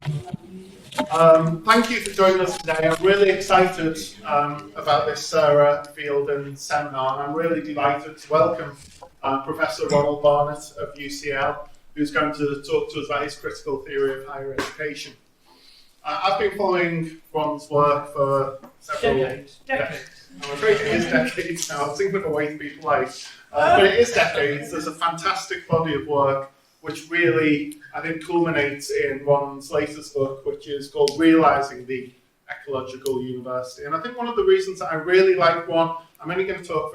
Thank you for joining us today. I'm really excited about this field and seminar, and I'm really delighted to welcome Professor Ronald Barnett of UCL, who's going to talk to us about his critical theory of higher education. I've been following Ron's work for several decades. I'm afraid it is decades now. I was thinking of a way to be polite, but it is decades. There's a fantastic body of work which really, I think, culminates in Ron's latest book, which is called Realising the Ecological University. And I think one of the reasons that I really like Ron, I'm only going to talk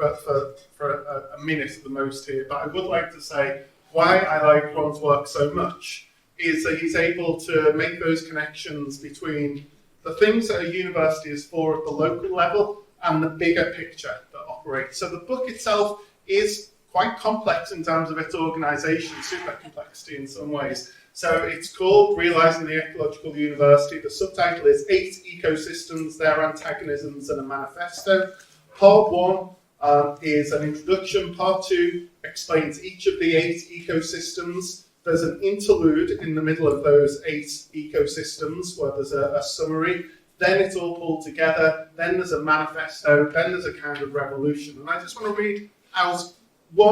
for a minute at the most here, but I would like to say why I like Ron's work so much is that he's able to make those connections between the things that a university is for at the local level and the bigger picture that operates. So the book itself is quite complex in terms of its organisation, super complexity in some ways. So it's called Realising the Ecological University. The subtitle is 8 Ecosystems, Their Antagonisms and a Manifesto. Part 1 is an introduction. Part 2 explains each of the 8 ecosystems. There's an interlude in the middle of those 8 ecosystems where there's a summary. Then it's all pulled together. Then there's a manifesto. Then there's a kind of revolution. And I just want to read out 2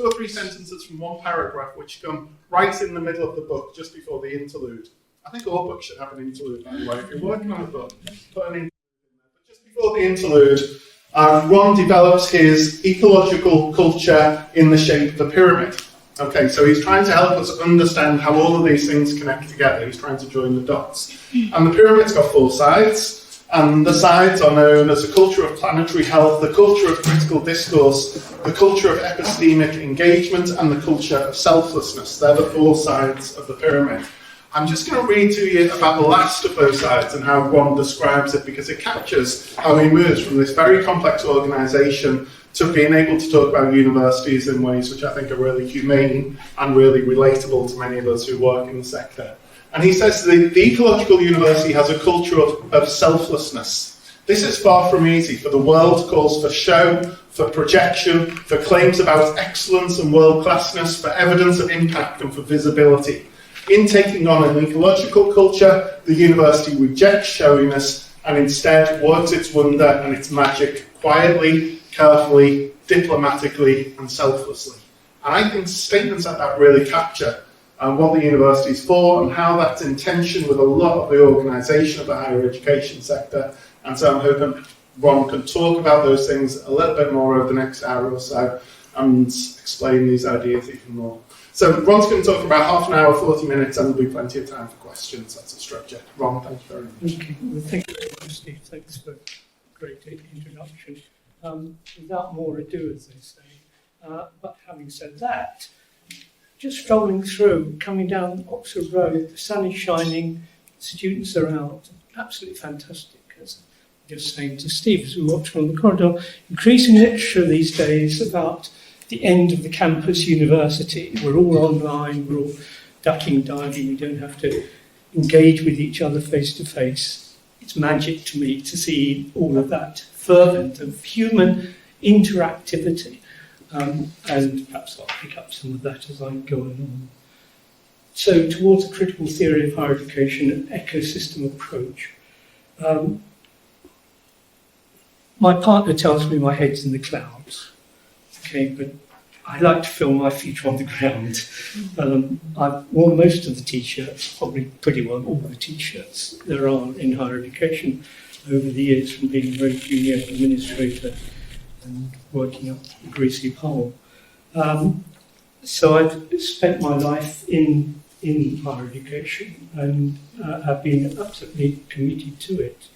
or 3 sentences from one paragraph which come right in the middle of the book, just before the interlude. I think all books should have an interlude, by the way. If you're working on a book, put an interlude in there. But just before the interlude, Ron develops his ecological culture in the shape of a pyramid. Okay, so he's trying to help us understand how all of these things connect together. He's trying to join the dots. And the pyramid's got 4 sides. And the sides are known as the culture of planetary health, the culture of critical discourse, the culture of epistemic engagement, and the culture of selflessness. They're the 4 sides of the pyramid. I'm just going to read to you about the last of those sides and how Ron describes it, because it captures how we moved from this very complex organisation to being able to talk about universities in ways which I think are really humane and really relatable to many of us who work in the sector. And he says the ecological university has a culture of selflessness. This is far from easy, for the world calls for show, for projection, for claims about excellence and world-classness, for evidence of impact and for visibility. In taking on an ecological culture, the university rejects showiness and instead works its wonder and its magic quietly, carefully, diplomatically and selflessly. And I think statements like that really capture what the university is for and how that's in tension with a lot of the organisation of the higher education sector. And so I'm hoping Ron can talk about those things a little bit more over the next hour or so and explain these ideas even more. So Ron's going to talk for about half an hour, 40 minutes, and there'll be plenty of time for questions. That's the structure. Ron, thank you very much. Okay. Well, thank you very much, Steve. Thanks for a great introduction. Without more ado, as they say. But having said that, just strolling through, coming down Oxford Road, the sun is shining, students are out, absolutely fantastic. As I was saying to Steve as we walked along the corridor, increasing literature these days about the end of the campus university. We're all online, we're all ducking, diving, we don't have to engage with each other face to face. It's magic to me to see all of that fervent of human interactivity. And perhaps I'll pick up some of that as I go along. So, towards a critical theory of higher education, an ecosystem approach. My partner tells me my head's in the clouds. Okay, but I like to feel my feet on the ground. I've worn most of the t-shirts, probably pretty well all the t-shirts there are in higher education over the years, from being a very junior administrator and working up the greasy pole. So I've spent my life in higher education and have been absolutely committed to it.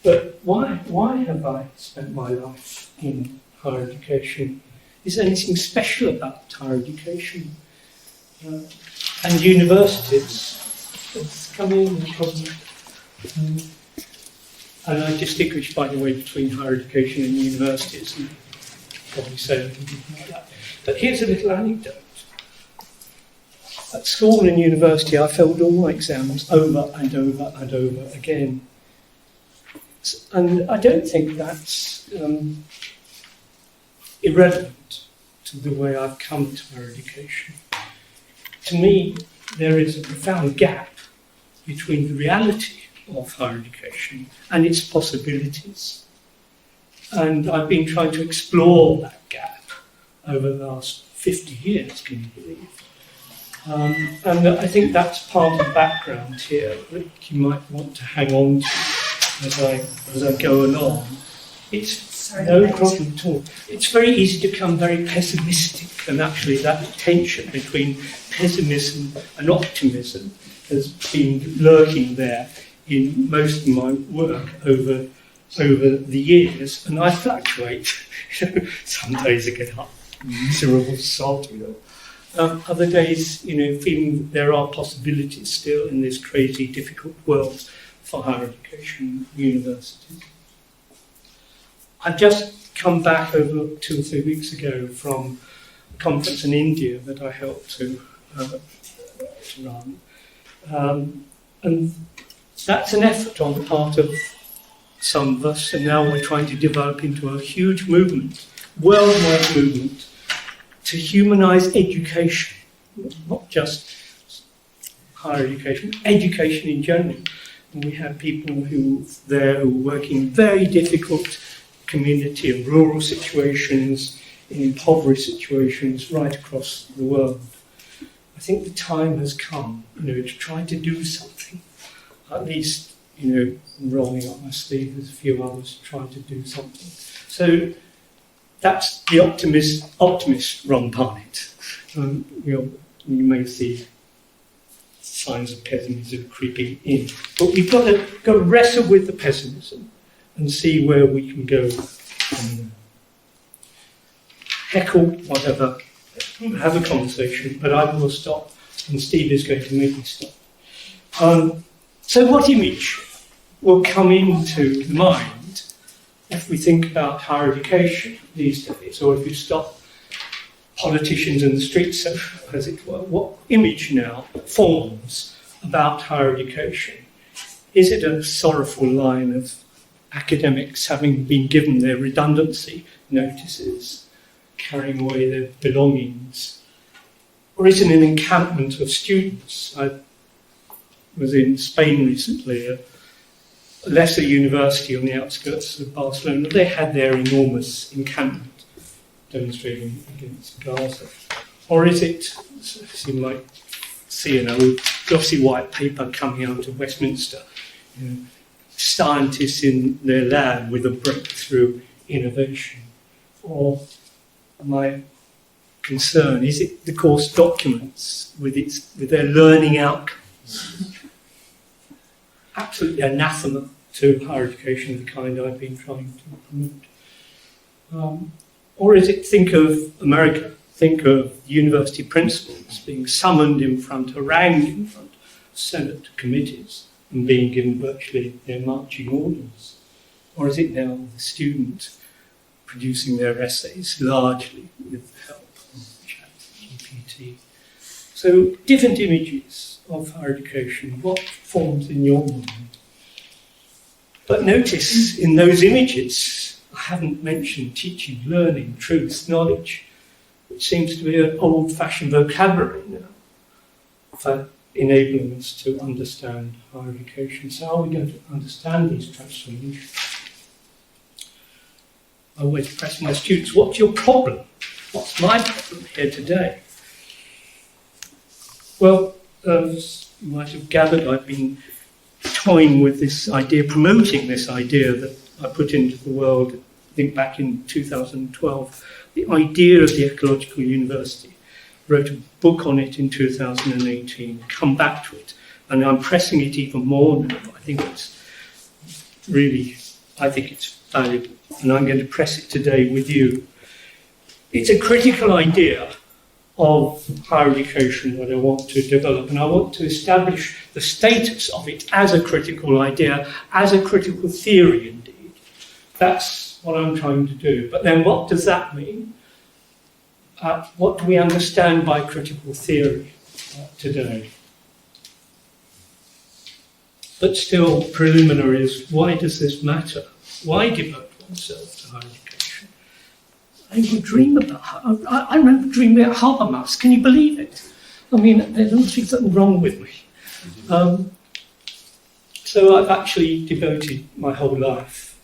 But why have I spent my life in higher education? Is there anything special about higher education? And universities? Let's come in and probably... and I distinguish, by the way, between higher education and universities, and probably say a little bit about that. But here's a little anecdote. At school and university, I failed all my exams over and over and over again. And I don't think that's irrelevant to the way I've come to higher education. To me, there is a profound gap between the reality of higher education and its possibilities. And I've been trying to explore that gap over the last 50 years, can you believe? And I think that's part of the background here that you might want to hang on to as I go along. It's no problem at all. It's very easy to become very pessimistic, and actually that tension between pessimism and optimism has been lurking there in most of my work over the years, and I fluctuate. Some days I get up, miserable sod, other days, feeling that there are possibilities still in this crazy, difficult world for higher education universities. I've just come back over 2 or 3 weeks ago from a conference in India that I helped to run. And that's an effort on the part of some of us, and now we're trying to develop into a huge movement, worldwide movement, to humanise education, not just higher education, education in general. And we have people who are working in very difficult community and rural situations, in impoverished situations right across the world. I think the time has come, to try to do something. At least, rolling up my sleeve with a few others trying to do something. So that's the optimist Ron Barnett. You may see signs of pessimism creeping in. But we've got to wrestle with the pessimism and see where we can go from there. Heckle, whatever, have a conversation, but I will stop, and Steve is going to make me stop. So what image will come into the mind if we think about higher education these days, or if you stop politicians in the streets, as it were? What image now forms about higher education? Is it a sorrowful line of academics having been given their redundancy notices, carrying away their belongings? Or is it an encampment of students? I was in Spain recently, a lesser university on the outskirts of Barcelona. They had their enormous encampment demonstrating against Gaza. Or is it, as you might see an old glossy white paper coming out of Westminster, scientists in their lab with a breakthrough innovation? Or my concern, is it the course documents with their learning outcomes? Absolutely anathema to higher education of the kind I've been trying to promote. Or is it, think of America, think of university principals being summoned in front, harangued in front of Senate committees and being given virtually their marching orders? Or is it now the student producing their essays largely with the help of ChatGPT? So different images of higher education, what forms in your mind? But notice in those images, I haven't mentioned teaching, learning, truth, knowledge, which seems to be an old-fashioned vocabulary now for enabling us to understand higher education. So how are we going to understand these transformations? I always press my students, what's your problem? What's my problem here today? Well, as you might have gathered, I've been toying with this idea, promoting this idea that I put into the world, I think back in 2012, the idea of the ecological university. Wrote a book on it in 2018, come back to it, and I'm pressing it even more now. I think it's valuable, and I'm going to press it today with you. It's a critical idea of higher education that I want to develop, and I want to establish the status of it as a critical idea, as a critical theory indeed. That's what I'm trying to do. But then what does that mean? What do we understand by critical theory today? But still, preliminary is, why does this matter? Why devote oneself to higher education? I remember dreaming about Habermas. Can you believe it? I mean, there must be something wrong with me. So I've actually devoted my whole life.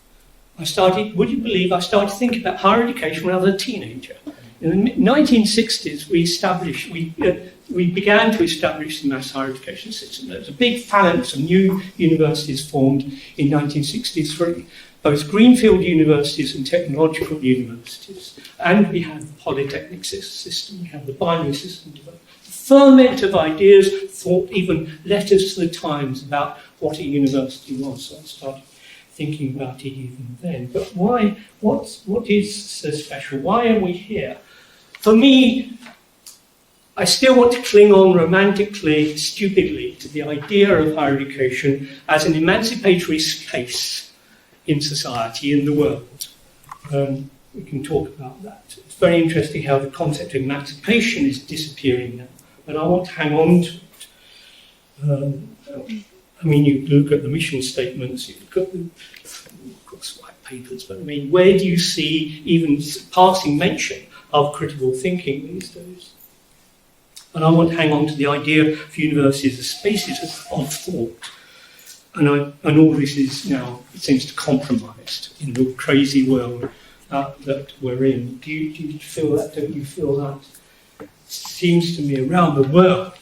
Would you believe, I started thinking about higher education when I was a teenager. In the 1960s, we began to establish the mass higher education system. There was a big phalanx of new universities formed in 1963, both greenfield universities and technological universities. And we had the polytechnic system, we had the binary system developed. The ferment of ideas, thought, even letters to the Times about what a university was. So I started thinking about it even then. But why? What is so special? Why are we here? For me, I still want to cling on romantically, stupidly, to the idea of higher education as an emancipatory space in society, in the world. We can talk about that. It's very interesting how the concept of emancipation is disappearing now, but I want to hang on to it. I mean, you look at the mission statements, you've got the, of course, white papers, but I mean, where do you see even passing mention of critical thinking these days? And I want to hang on to the idea of universities as spaces of thought. And all this is now, it seems to compromised in the crazy world that we're in. Do you feel that? Don't you feel that? It seems to me around the world,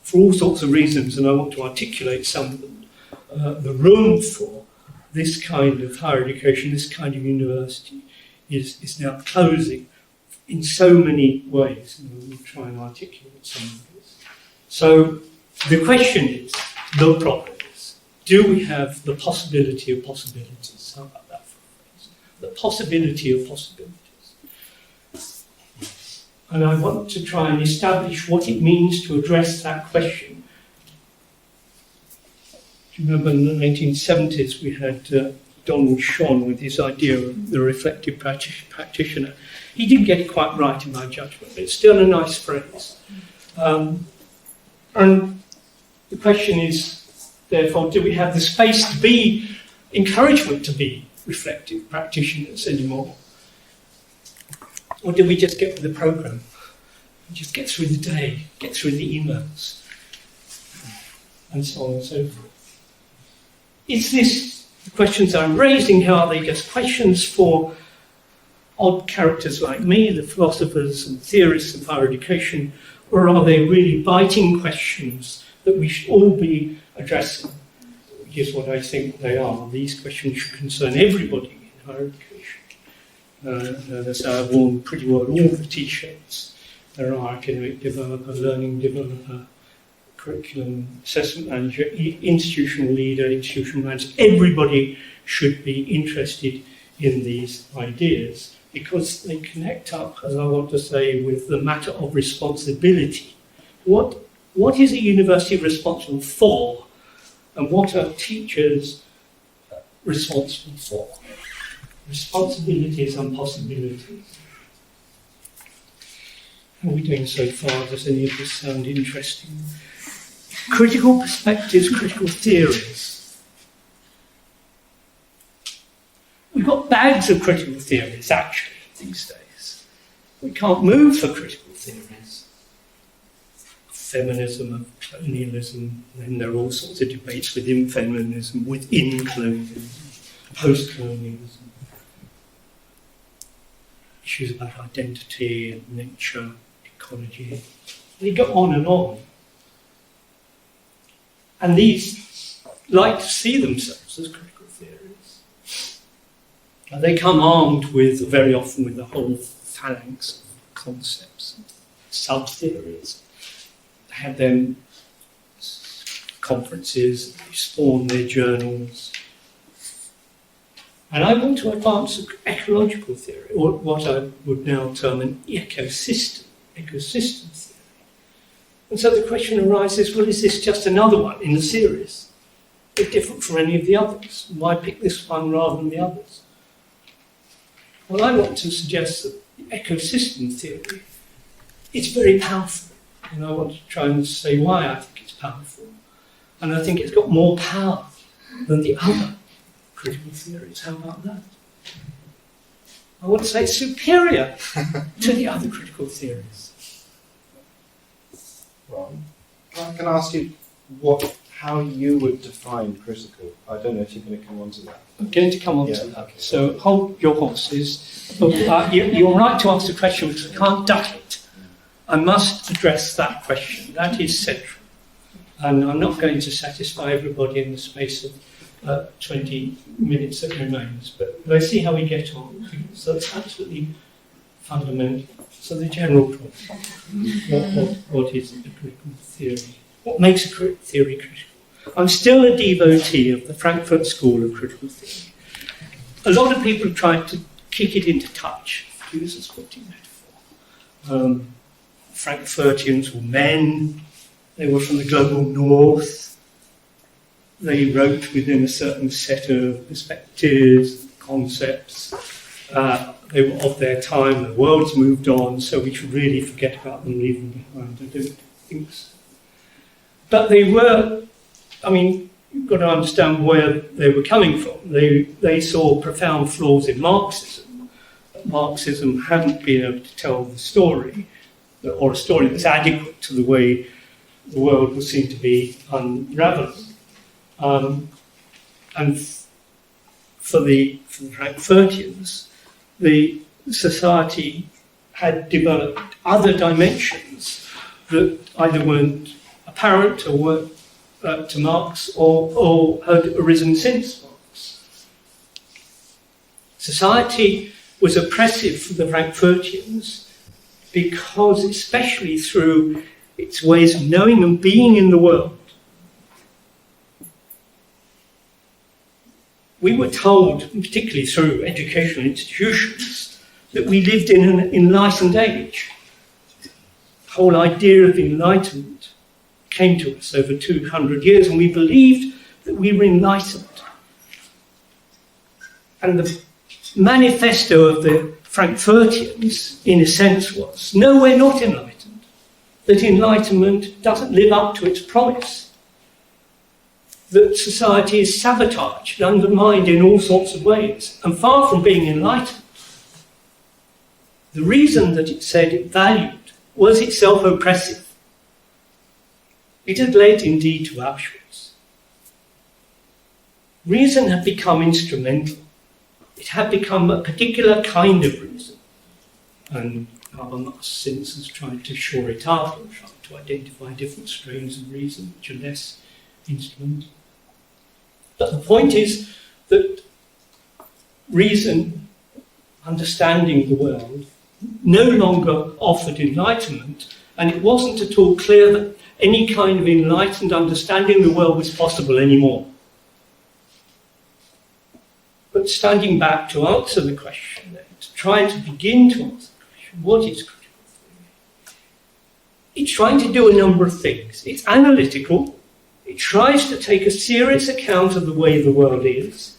for all sorts of reasons, and I want to articulate some of them, the room for this kind of higher education, this kind of university, is now closing in so many ways, and we'll try and articulate some of this. So the question is, the problem is, do we have the possibility of possibilities? How about that for a phrase? The possibility of possibilities. And I want to try and establish what it means to address that question. Do you remember in the 1970s we had Donald Shon with his idea of the reflective practitioner. He didn't get it quite right in my judgment, but it's still a nice phrase. And the question is, therefore, do we have the space to be, encouragement to be reflective practitioners anymore? Or do we just get with the program? Just get through the day, get through the emails, and so on and so forth. Is this, the questions I'm raising here, are they just questions for odd characters like me, the philosophers and theorists of higher education, or are they really biting questions that we should all be addressing? Which is what I think they are. These questions should concern everybody in higher education. As I've worn pretty well all the t-shirts. There are academic developer, learning developer, curriculum assessment manager, institutional leader, institutional manager. Everybody should be interested in these ideas because they connect up, as I want to say, with the matter of responsibility. What is a university responsible for, and what are teachers responsible for? Responsibilities and possibilities. How are we doing so far? Does any of this sound interesting? Critical perspectives, critical theories. We've got bags of critical theories, actually, these days. We can't move for critical theories. Feminism, of colonialism, and there are all sorts of debates within feminism, within colonialism, post-colonialism. Issues about identity and nature, ecology. They go on and on. And these like to see themselves as critical theories. And they come armed with, very often, with a whole phalanx of concepts, sub-theories. They have them conferences, they spawn their journals. And I want to advance ecological theory, or what I would now term an ecosystem theory. And so the question arises, well, is this just another one in the series? A bit different from any of the others. Why pick this one rather than the others? Well, I want to suggest that the ecosystem theory is very powerful. And I want to try and say why I think it's powerful. And I think it's got more power than the other critical theories. How about that? I want to say it's superior to the other critical theories. Ron, I can ask you how you would define critical. I don't know if you're going to come on to that. I'm going to come on Yeah, to that. okay. So hold your horses. You're right to ask the question because I can't duck it. I must address that question. That is central. And I'm not going to satisfy everybody in the space of 20 minutes that remains. But let's see how we get on. So it's absolutely fundamental. So the general problem. What is a critical theory? What makes a theory critical? I'm still a devotee of the Frankfurt School of Critical Theory. A lot of people have tried to kick it into touch, to use a sporting metaphor. Frankfurtians were men, they were from the global north, they wrote within a certain set of perspectives, concepts, they were of their time, the world's moved on, so we should really forget about them, leave them behind. I don't think so. But they were, you've got to understand where they were coming from. They saw profound flaws in Marxism. Marxism hadn't been able to tell the story, or a story that's adequate to the way the world was seen to be unraveling. And for the Frankfurtians, the society had developed other dimensions that either weren't apparent or weren't to Marx or had arisen since Marx. Society was oppressive for the Frankfurtians because, especially through its ways of knowing and being in the world, we were told, particularly through educational institutions, that we lived in an enlightened age. The whole idea of enlightenment came to us over 200 years, and we believed that we were enlightened. And the manifesto of the Frankfurtians, in a sense, was, no, we're not enlightened. That enlightenment doesn't live up to its promise. That society is sabotaged and undermined in all sorts of ways. And far from being enlightened, the reason that it said it valued was itself oppressive. It had led indeed to Auschwitz. Reason had become instrumental. It had become a particular kind of reason. And Habermas since has tried to shore it up and tried to identify different strains of reason which are less instrumental. But the point is that reason, understanding the world, no longer offered enlightenment, and it wasn't at all clear that any kind of enlightened understanding of the world was possible anymore. But standing back to answer the question, to try to begin to answer the question, what is critical theory? It's trying to do a number of things. It's analytical. It tries to take a serious account of the way the world is,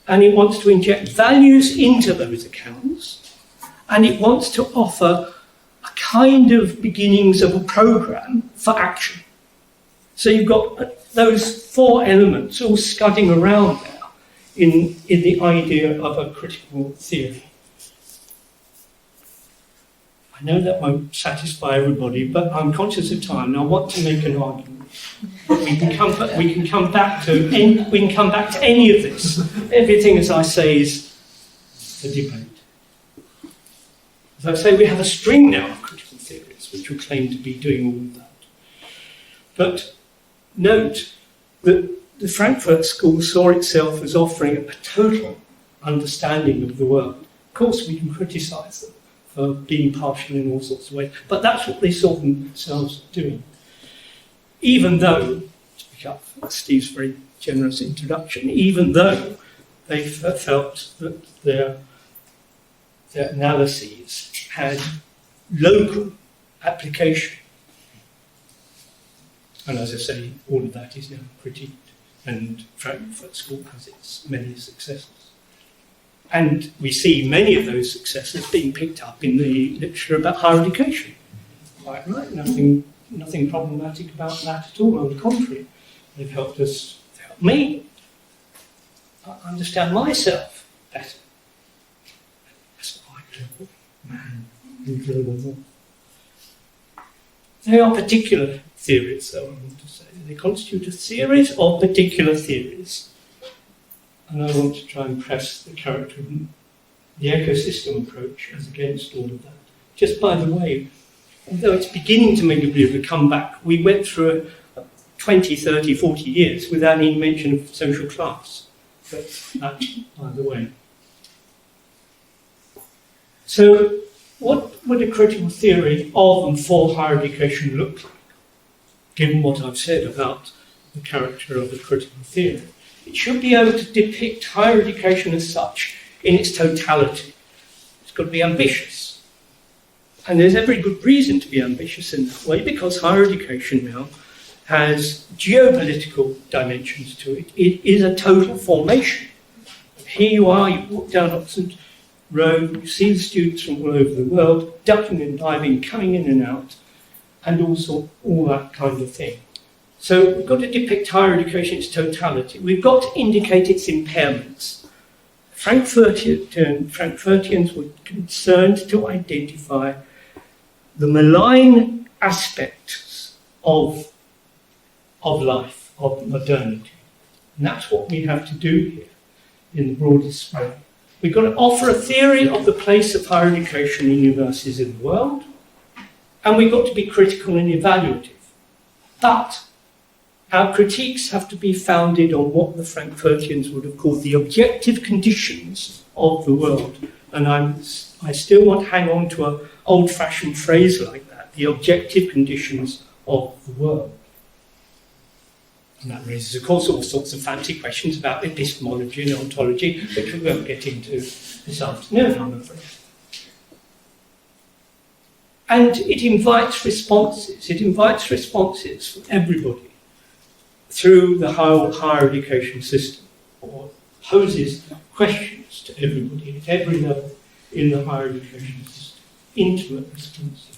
and it wants to inject values into those accounts, and it wants to offer a kind of beginnings of a program for action. So you've got those four elements all scudding around there in the idea of a critical theory. I know that won't satisfy everybody, but I'm conscious of time and I want to make an argument. We can come back to any of this. Everything, as I say, is a debate. As I say, we have a string now of critical theories which will claim to be doing all of that. But note that the Frankfurt School saw itself as offering a total understanding of the world. Of course, we can criticise them for being partial in all sorts of ways, but that's what they saw themselves doing. Even though, to pick up Steve's very generous introduction, even though they felt that their analyses had local application. And as I say, all of that is now critiqued, and Frankfurt School has its many successes. And we see many of those successes being picked up in the literature about higher education. Quite right, nothing problematic about that at all. On the contrary, they've helped me understand myself better. That's quite global, man, in global law. They are particular theories, though, I want to say. They constitute a series of particular theories. And I want to try and press the character of the ecosystem approach as against all of that. Just by the way, although it's beginning to make a bit of a comeback, we went through 20, 30, 40 years without any mention of social class. But that, by the way. So, what would a critical theory of and for higher education look like, given what I've said about the character of a critical theory? It should be able to depict higher education as such in its totality. It's got to be ambitious. And there's every good reason to be ambitious in that way, because higher education now has geopolitical dimensions to it. It is a total formation. Here you are, you walk down Oxford Road, you see the students from all over the world, ducking and diving, coming in and out, and also all that kind of thing. So we've got to depict higher education in its totality. We've got to indicate its impairments. Frankfurtians were concerned to identify the malign aspects of life, of modernity. And that's what we have to do here in the broadest way. We've got to offer a theory of the place of higher education in universities in the world, and we've got to be critical and evaluative. But our critiques have to be founded on what the Frankfurtians would have called the objective conditions of the world. And I still want to hang on to an old-fashioned phrase like that, the objective conditions of the world. And that raises, of course, all sorts of fancy questions about epistemology and ontology, which we won't get into this afternoon, I'm afraid. And it invites responses. It invites responses from everybody through the whole higher education system, or poses questions to everybody at every level in the higher education system. Intimate responses.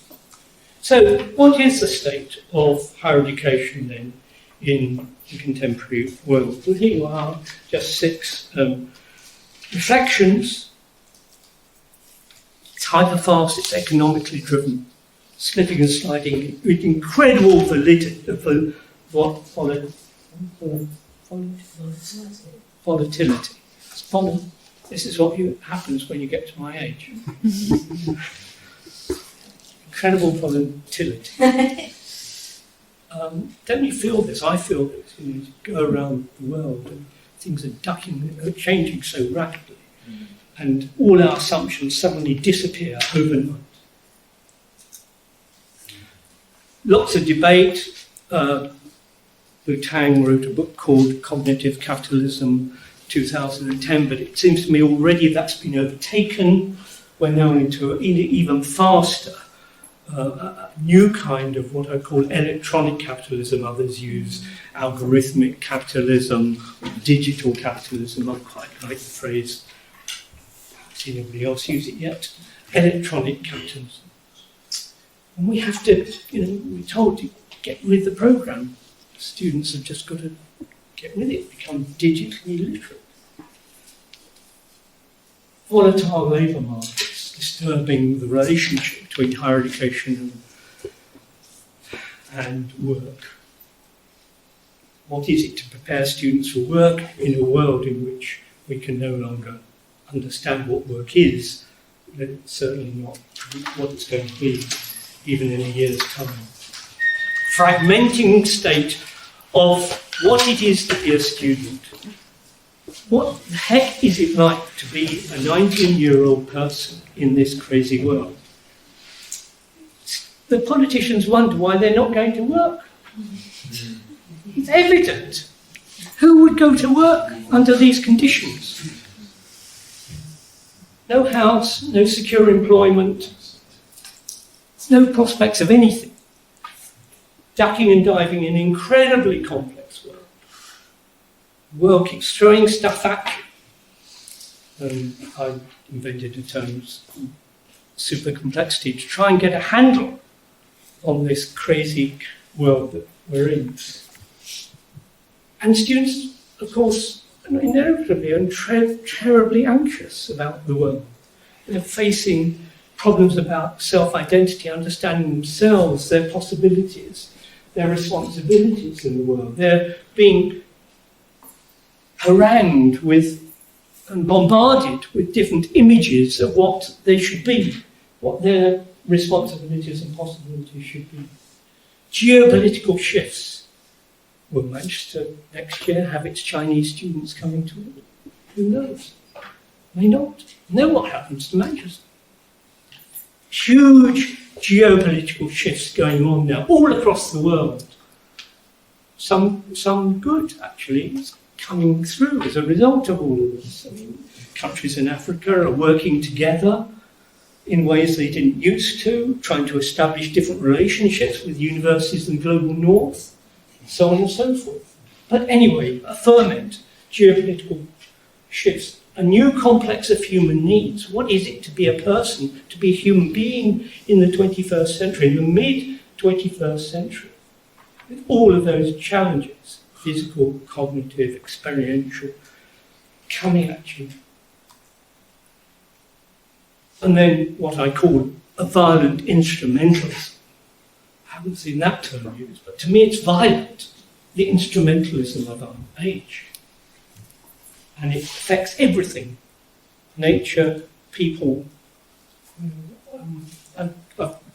So, what is the state of higher education then in the contemporary world? Well, here you are, just 6 reflections. It's hyper-fast, it's economically driven, slipping and sliding with incredible volatility. This is what happens when you get to my age. Incredible volatility. Don't you feel this? I feel this. You go around the world and things are changing so rapidly, and all our assumptions suddenly disappear overnight. Lots of debate. Tang wrote a book called Cognitive Capitalism 2010, but it seems to me already that's been overtaken. We're now into an even faster new kind of what I call electronic capitalism. Others use algorithmic capitalism, digital capitalism. I quite like the phrase. Haven't seen anybody else use it yet. Electronic capitalism. And we have to, we're told to get with the program. Students have just got to get with it, become digitally literate. Volatile labour markets, disturbing the relationship between higher education and work. What is it to prepare students for work in a world in which we can no longer understand what work is, but certainly not what it's going to be, even in a year's time. Fragmenting state of what it is to be a student. What the heck is it like to be a 19-year-old person in this crazy world? The politicians wonder why they're not going to work. It's evident. Who would go to work under these conditions? No house, no secure employment, no prospects of anything. Ducking and diving in an incredibly complex world. World keeps throwing stuff at you. I invented a term, super complexity, to try and get a handle on this crazy world that we're in. And students, of course, inevitably are terribly anxious about the world. They're facing problems about self-identity, understanding themselves, their possibilities, their responsibilities in the world. They're being harangued with and bombarded with different images of what they should be, what their responsibilities and possibilities should be. Geopolitical shifts. Will Manchester next year have its Chinese students coming to it? Who knows? May not. Know what happens to Manchester. Huge geopolitical shifts going on now, all across the world. Some good, actually, coming through as a result of all of this. I mean, countries in Africa are working together in ways they didn't used to, trying to establish different relationships with universities in the global north, so on and so forth. But anyway, a ferment, geopolitical shifts, a new complex of human needs. What is it to be a person, to be a human being in the 21st century, in the mid-21st century, with all of those challenges, physical, cognitive, experiential, coming at you. And then what I call a violent instrumentalism. I haven't seen that term used, but to me it's violent, the instrumentalism of our age. And it affects everything, nature, people. I'm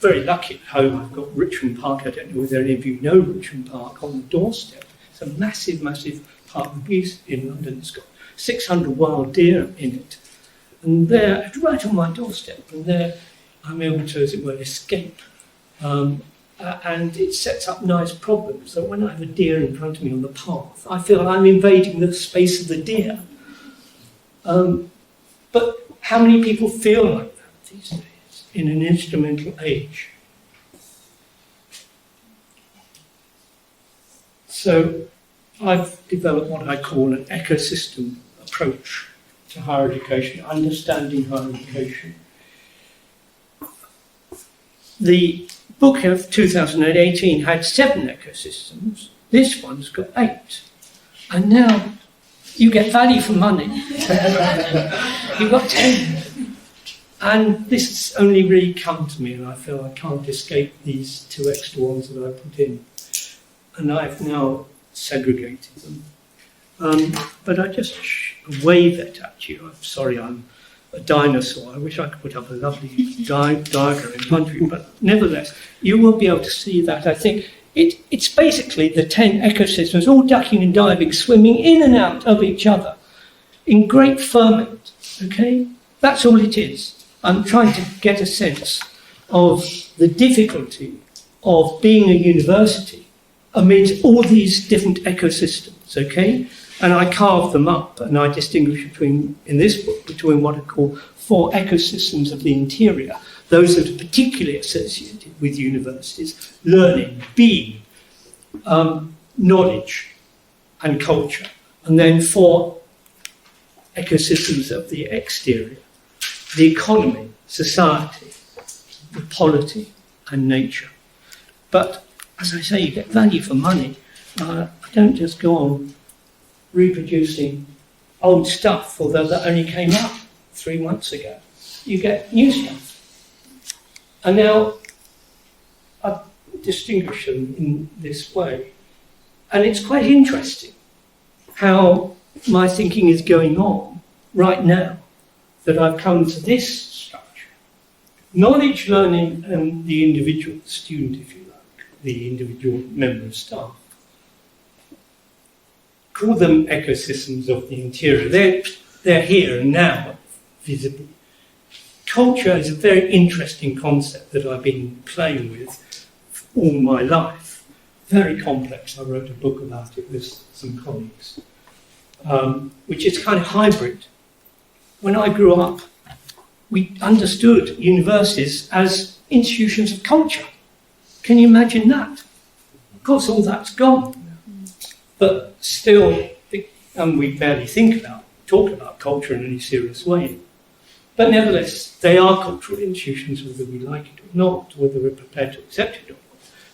very lucky at home. I've got Richmond Park. I don't know whether any of you know Richmond Park on the doorstep. It's a massive, massive park in London. It's got 600 wild deer in it. And they're right on my doorstep. And there I'm able to, as it were, escape. And it sets up nice problems. So when I have a deer in front of me on the path, I feel I'm invading the space of the deer. But how many people feel like that these days in an instrumental age? So I've developed what I call an ecosystem approach to higher education, understanding higher education. The book of 2018 had 7 ecosystems. This one's got 8. And now you get value for money. You've got 10. And this has only really come to me, and I feel I can't escape these 2 extra ones that I put in. And I've now segregated them. But I just wave it at you. I'm sorry, I'm a dinosaur. I wish I could put up a lovely diagram in front of you, but nevertheless, you will be able to see that. I think it's basically the 10 ecosystems, all ducking and diving, swimming in and out of each other in great ferment, okay? That's all it is. I'm trying to get a sense of the difficulty of being a university amid all these different ecosystems, okay? And I carve them up, and I distinguish between, in this book, between what I call 4 ecosystems of the interior, those that are particularly associated with universities: learning, being, knowledge, and culture. And then 4 ecosystems of the exterior: the economy, society, the polity, and nature. But, as I say, you get value for money. I don't just go on reproducing old stuff, although that only came up 3 months ago. You get new stuff. And now I distinguish them in this way. And it's quite interesting how my thinking is going on right now, that I've come to this structure. Knowledge, learning, and the individual student, if you like, the individual member of staff. Call them ecosystems of the interior. They're here and now, visibly. Culture is a very interesting concept that I've been playing with all my life. Very complex. I wrote a book about it with some colleagues, which is kind of hybrid. When I grew up, we understood universities as institutions of culture. Can you imagine that? Of course, all that's gone. But still, we barely talk about culture in any serious way. But nevertheless, they are cultural institutions, whether we like it or not, whether we're prepared to accept it or not.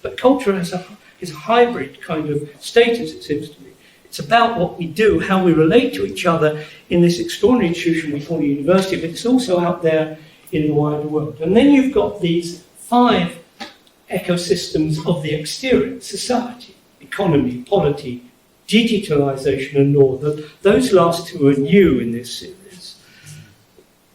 But culture is a hybrid kind of status, it seems to me. It's about what we do, how we relate to each other in this extraordinary institution we call a university, but it's also out there in the wider world. And then you've got these 5 ecosystems of the exterior: society, economy, polity, digitalisation and law. Those last 2 are new in this series.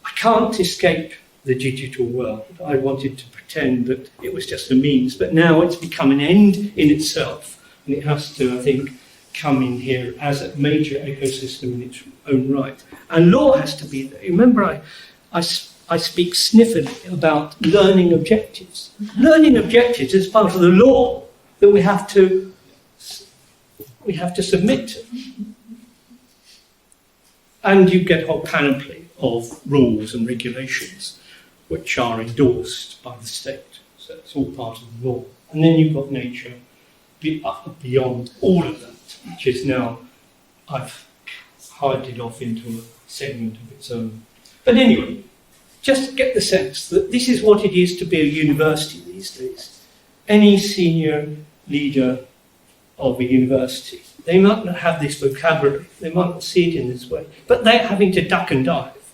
I can't escape the digital world. I wanted to pretend that it was just a means, but now it's become an end in itself, and it has to, I think, come in here as a major ecosystem in its own right. And law has to be there. Remember, I speak sniffily about learning objectives. Learning objectives is part of the law that we have to submit to. And you get a whole panoply of rules and regulations which are endorsed by the state. So it's all part of the law. And then you've got nature beyond all of that, which is now, I've hided off into a segment of its own. But anyway, just get the sense that this is what it is to be a university these days. Any senior leader of a university, they might not have this vocabulary, they might not see it in this way, but they're having to duck and dive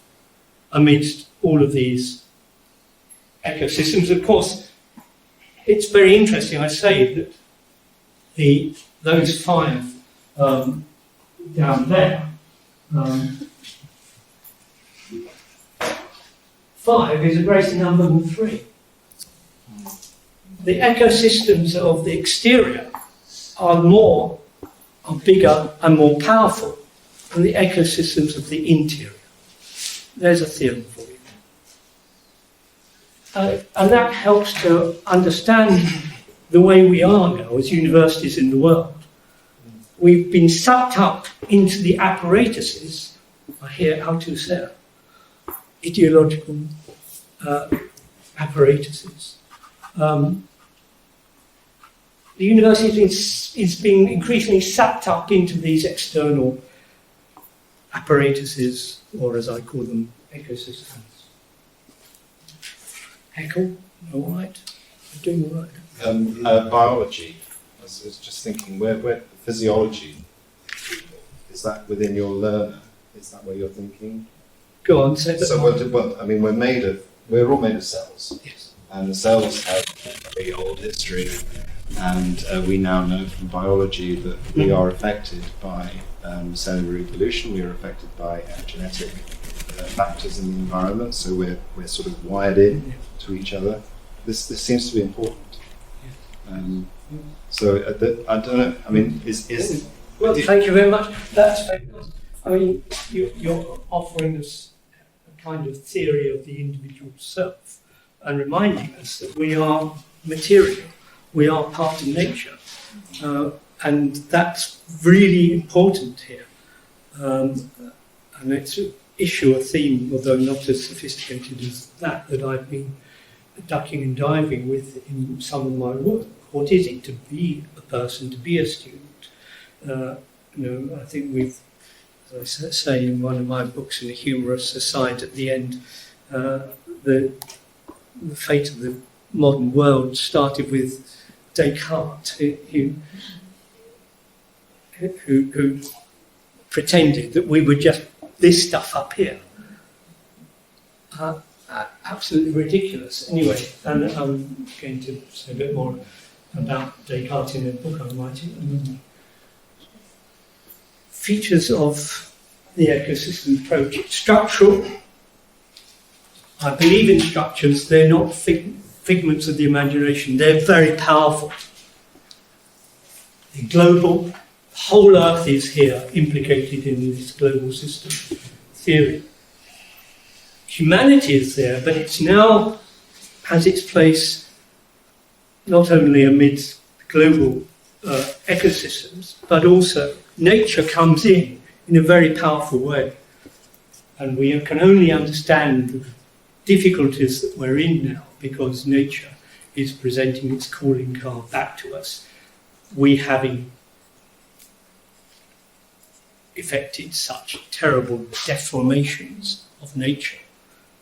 amidst all of these ecosystems. Of course, it's very interesting, I say, that those 5 down there, 5 is a greater number than 3. The ecosystems of the exterior are bigger and more powerful than the ecosystems of the interior. There's a theorem for you. And that helps to understand the way we are now as universities in the world. We've been sucked up into the apparatuses, I hear Althusser, ideological apparatuses. The university is being increasingly sucked up into these external apparatuses, or as I call them, ecosystems. Heckle, all right? I'm doing all right. Biology. I was just thinking, where physiology, is that within your learner? Is that where you're thinking? Go on, say that. So, we're all made of cells. Yes. And the cells have a very old history, and we now know from biology that we are affected by cellular evolution. We are affected by genetic factors in the environment, so we're sort of wired in to each other. This seems to be important. So I don't know. I mean, is well, thank you very much. That's very good. I mean, you're offering us a kind of theory of the individual self and reminding us that we are material, we are part of nature, and that's really important here. And it's an issue, a theme, although not as sophisticated as that I've been ducking and diving with in some of my work. What is it to be a person, to be a student? I think we've, as I say in one of my books, in a humorous aside at the end, the fate of the modern world started with Descartes, who pretended that we were just this stuff up here. Absolutely ridiculous. Anyway, and I'm going to say a bit more about Descartes in the book I'm writing. Features of the ecosystem approach. It's structural. I believe in structures. They're not figments of the imagination. They're very powerful. They're global. The whole Earth is here, implicated in this global system theory. Humanity is there, but it's now has its place not only amidst global ecosystems, but also nature comes in a very powerful way. And we can only understand the difficulties that we're in now because nature is presenting its calling card back to us. We having effected such terrible deformations of nature.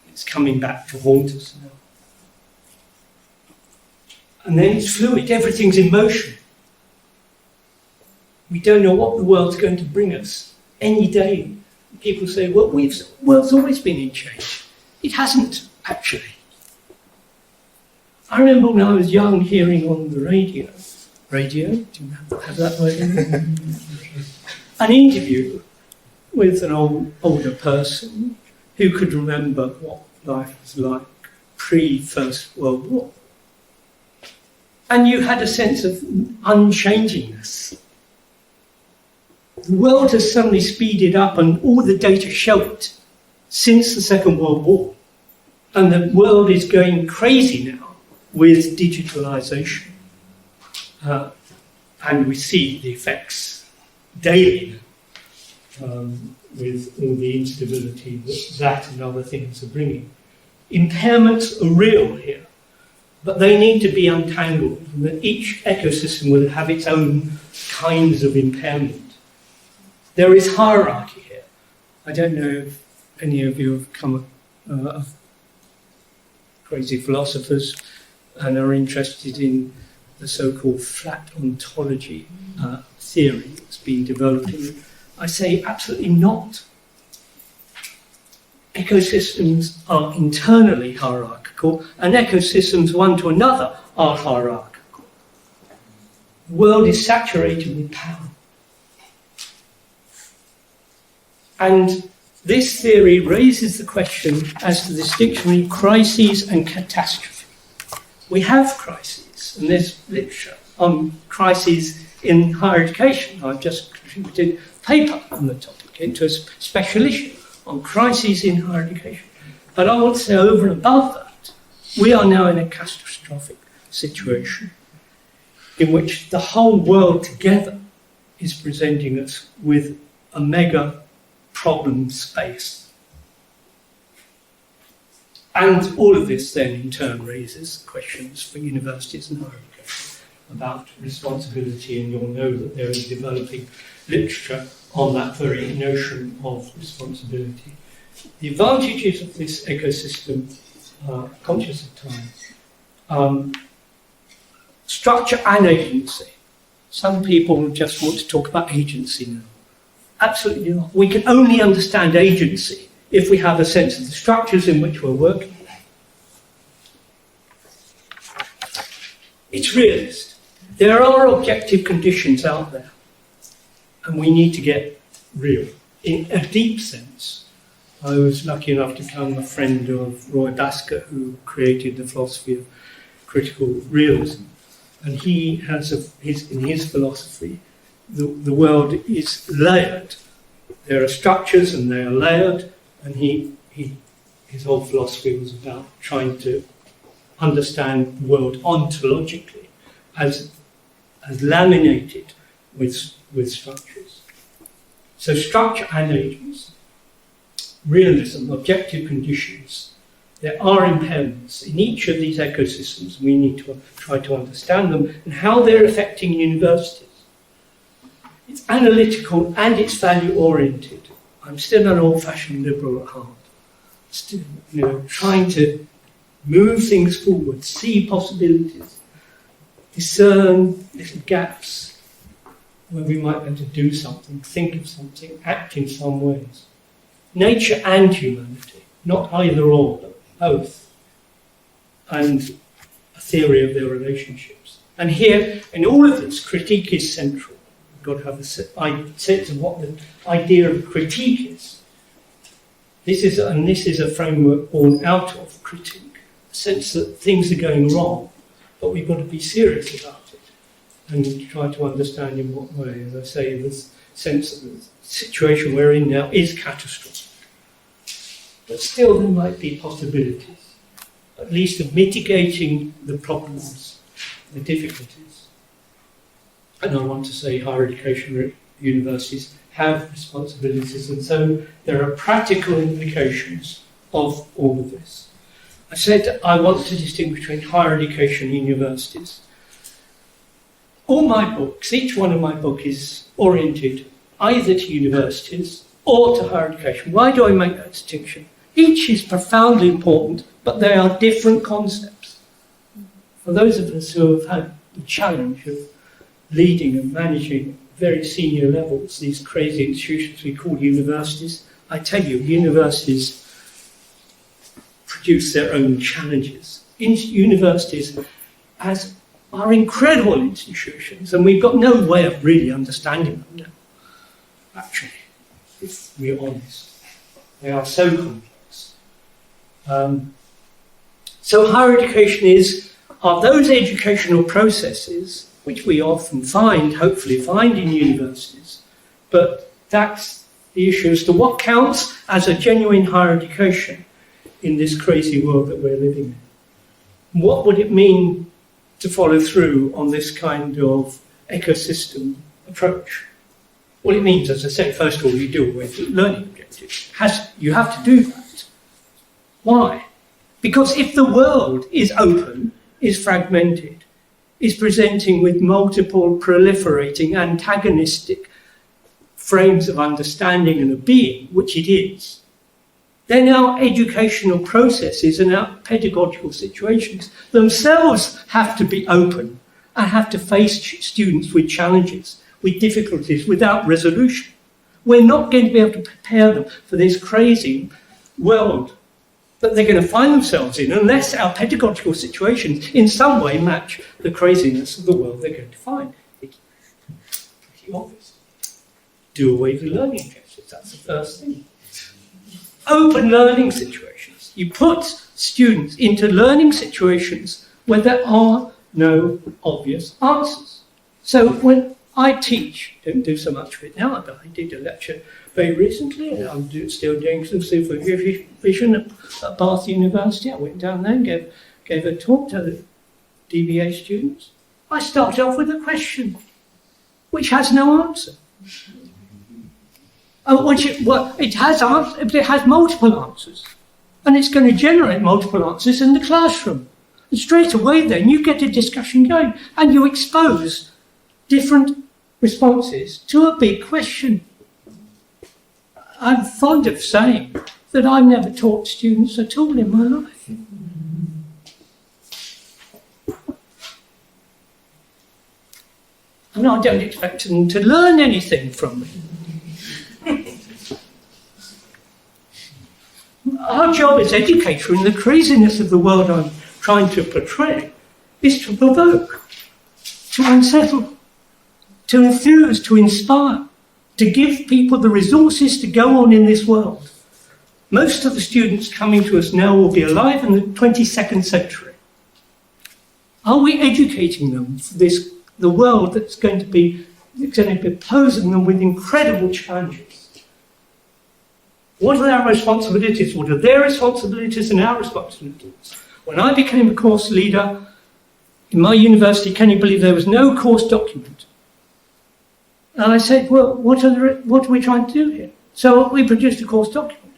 It's coming back to haunt us now. And then it's fluid, everything's in motion. We don't know what the world's going to bring us any day. People say, well, world's always been in change. It hasn't. actually. I remember when I was young hearing on the radio, do you have that word in there? An interview with an older person who could remember what life was like pre-First World War. And you had a sense of unchangingness. The world has suddenly speeded up and all the data showed it since the Second World War. And the world is going crazy now with digitalization. And we see the effects daily with all the instability that and other things are bringing. Impairments are real here, but they need to be untangled, and that each ecosystem will have its own kinds of impairment. There is hierarchy here. I don't know if any of you have come of crazy philosophers and are interested in the so-called flat ontology theory that's been developing. I say absolutely not. Ecosystems are internally hierarchical, and ecosystems one to another are hierarchical. The world is saturated with power. And this theory raises the question as to the distinction between crises and catastrophe. We have crises, and there's literature on crises in higher education. I've just contributed a paper on the topic into a special issue on crises in higher education. But I want to say over and above that, we are now in a catastrophic situation in which the whole world together is presenting us with a mega problem space. And all of this then in turn raises questions for universities and higher education about responsibility, and you'll know that there is developing literature on that very notion of responsibility. The advantages of this ecosystem, conscious of time, structure and agency. Some people just want to talk about agency now. Absolutely not. We can only understand agency if we have a sense of the structures in which we're working. It's realist. There are objective conditions out there, and we need to get real, in a deep sense. I was lucky enough to become a friend of Roy Basker, who created the philosophy of critical realism. And he has in his philosophy, the world is layered. There are structures and they are layered, and his whole philosophy was about trying to understand the world ontologically as laminated with structures. So structure and agency, realism, objective conditions. There are impairments in each of these ecosystems. We need to try to understand them and how they're affecting universities. It's analytical and it's value-oriented. I'm still an old-fashioned liberal at heart. Still, trying to move things forward, see possibilities, discern little gaps where we might be able to do something, think of something, act in some ways. Nature and humanity, not either or, but both. And a theory of their relationships. And here, in all of this, critique is central. We've got to have a sense of what the idea of critique is. This is a framework born out of critique, a sense that things are going wrong, but we've got to be serious about it and try to understand in what way. As I say, this sense that the situation we're in now is catastrophic. But still there might be possibilities, at least of mitigating the problems, the difficulties. And I want to say higher education universities have responsibilities, and so there are practical implications of all of this. I said I want to distinguish between higher education and universities. All my books, each one of my books is oriented either to universities or to higher education. Why do I make that distinction? Each is profoundly important, but they are different concepts. For those of us who have had the challenge of leading and managing very senior levels, these crazy institutions we call universities, I tell you, universities produce their own challenges. Universities are incredible institutions, and we've got no way of really understanding them now, actually, if we're honest. They are so complex. So higher education are those educational processes which we often hopefully find in universities, but that's the issue as to what counts as a genuine higher education in this crazy world that we're living in. What would it mean to follow through on this kind of ecosystem approach? Well, it means, as I say, first of all, you deal with learning objectives. You have to do that. Why? Because if the world is open, is fragmented, is presenting with multiple proliferating antagonistic frames of understanding and of being, which it is, then our educational processes and our pedagogical situations themselves have to be open and have to face students with challenges, with difficulties, without resolution. We're not going to be able to prepare them for this crazy world that they're going to find themselves in unless our pedagogical situations in some way match the craziness of the world they're going to find. It's pretty obvious. Do away with learning objectives, that's the first thing. Open learning situations. You put students into learning situations where there are no obvious answers. So when I teach, don't do so much of it now, but I did a lecture very recently, and I'm still doing some supervision at Bath University. I went down there and gave a talk to the DBA students. I started off with a question, which has no answer. It has multiple answers, and it's going to generate multiple answers in the classroom. And straight away then you get a discussion going, and you expose different responses to a big question. I'm fond of saying that I've never taught students at all in my life. And I don't expect them to learn anything from me. Our job as educator in the craziness of the world I'm trying to portray is to provoke, to unsettle, to enthuse, to inspire, to give people the resources to go on in this world. Most of the students coming to us now will be alive in the 22nd century. Are we educating them for the world that's going to be posing them with incredible challenges? What are our responsibilities? What are their responsibilities and our responsibilities? When I became a course leader in my university, can you believe there was no course document? And I said, well, what are we trying to do here? So we produced a course document.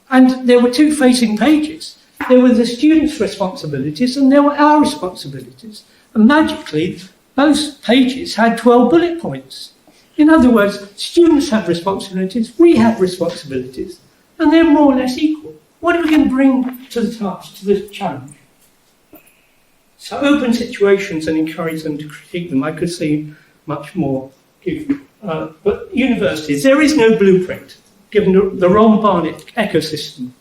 And there were two facing pages. There were the students' responsibilities and there were our responsibilities. And magically, both pages had 12 bullet points. In other words, students have responsibilities, we have responsibilities, and they're more or less equal. What are we going to bring to the task, to the challenge? So open situations and encourage them to critique them. I could see much more. But universities, there is no blueprint, given the Ron Barnett ecosystem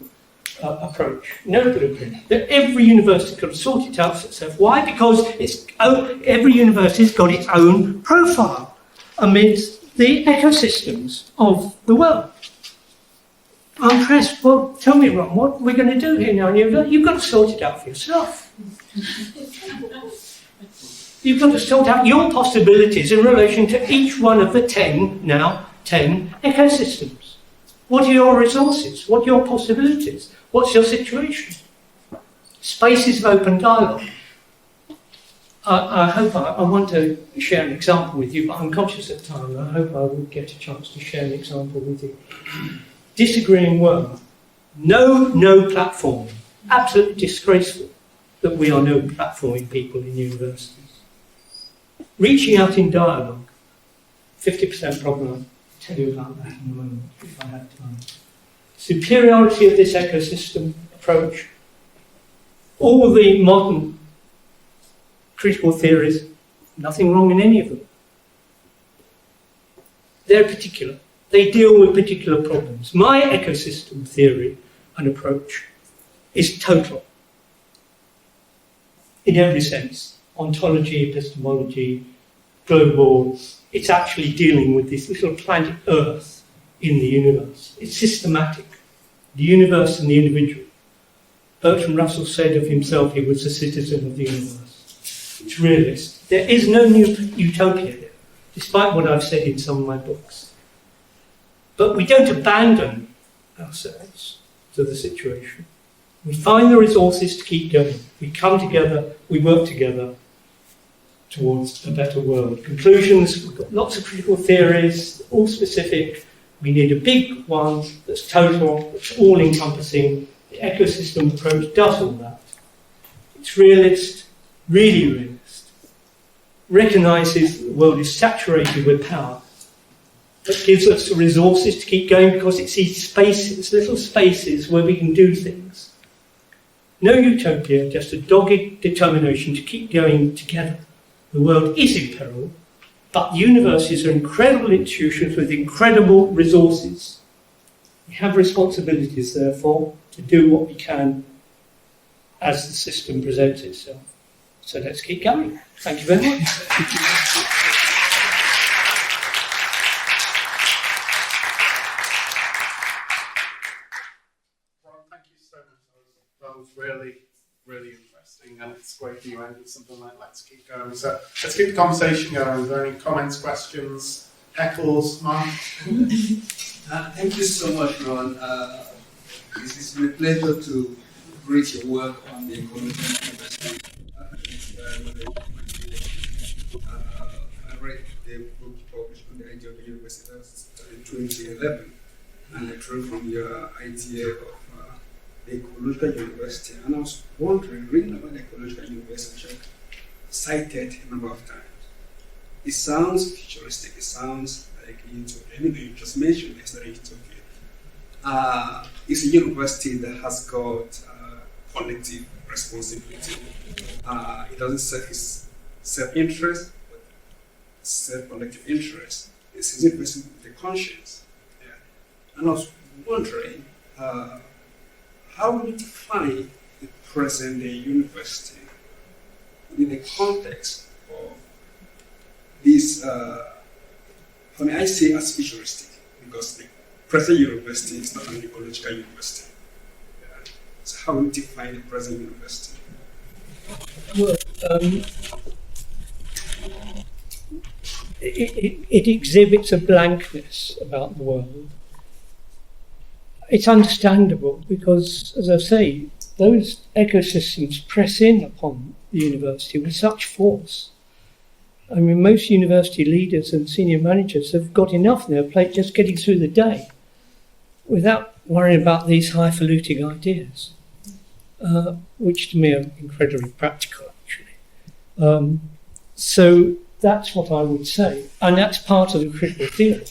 approach. No blueprint. Every university could sort it out for itself. Why? Because every university's got its own profile amidst the ecosystems of the world. I'm pressed, well, tell me, Ron, what we're going to do here now? You've got to sort it out for yourself. You've got to sort out your possibilities in relation to each one of the 10 ecosystems. What are your resources? What are your possibilities? What's your situation? Spaces of open dialogue. I want to share an example with you, but I'm conscious of time. I hope I would get a chance to share an example with you. Disagreeing well. No platform. Absolutely disgraceful that we are no platforming people in universities. Reaching out in dialogue. 50% problem. I'll tell you about that in a moment if I have time. Superiority of this ecosystem approach. All the modern critical theories, nothing wrong in any of them. They're particular. They deal with particular problems. My ecosystem theory and approach is total in every sense. Ontology, epistemology, global. It's actually dealing with this little planet Earth in the universe. It's systematic. The universe and the individual. Bertrand Russell said of himself he was a citizen of the universe. It's realist. There is no new utopia there, despite what I've said in some of my books. But we don't abandon ourselves to the situation. We find the resources to keep going. We come together, we work together towards a better world. Conclusions, we've got lots of critical theories, all specific. We need a big one that's total, that's all-encompassing. The ecosystem approach does all that. It's realist, really realist. Recognises that the world is saturated with power, but gives us the resources to keep going because it sees spaces, little spaces where we can do things. No utopia, just a dogged determination to keep going together. The world is in peril, but universities are incredible institutions with incredible resources. We have responsibilities, therefore, to do what we can as the system presents itself. So let's keep going. Thank you very much. Well, thank you so much. That was really, really interesting, and it's great that you ended something like let's keep going. So let's keep the conversation going. Are there any comments, questions, heckles, Mark? Thank you so much, Ron. This is my pleasure to read your work on the ecological investment. I read the book you published on the idea of the university in 2011, and I drew from your idea of the ecological university. And I was wondering, reading about the ecological university, which I've cited a number of times. It sounds futuristic. It sounds like you just mentioned it's not utopia. It's a university that has got collective responsibility. It doesn't serve its self-interest, but serve collective interest. It's a university with a conscience. Yeah. And I was wondering, how would you define the present-day university within the context of this? For me, I see it as futuristic because the present university is not an ecological university. Yeah. So how would you define the present university? Well, it exhibits a blankness about the world. It's understandable because, as I say, those ecosystems press in upon the university with such force. I mean, most university leaders and senior managers have got enough on their plate just getting through the day without worrying about these highfalutin ideas, which to me are incredibly practical, actually. So that's what I would say. And that's part of the critical theory,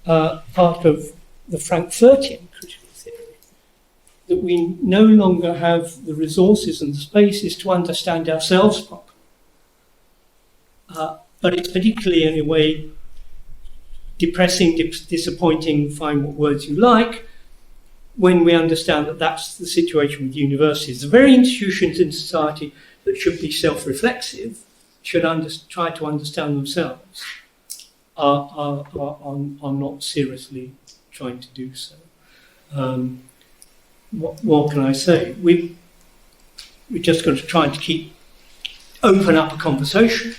part of the Frankfurtian critical theory, that we no longer have the resources and the spaces to understand ourselves properly. But it's particularly, in a way, depressing, disappointing, find what words you like, when we understand that that's the situation with universities. The very institutions in society that should be self-reflexive, should try to understand themselves, are not seriously trying to do so. What can I say? We're just going to try to open up a conversation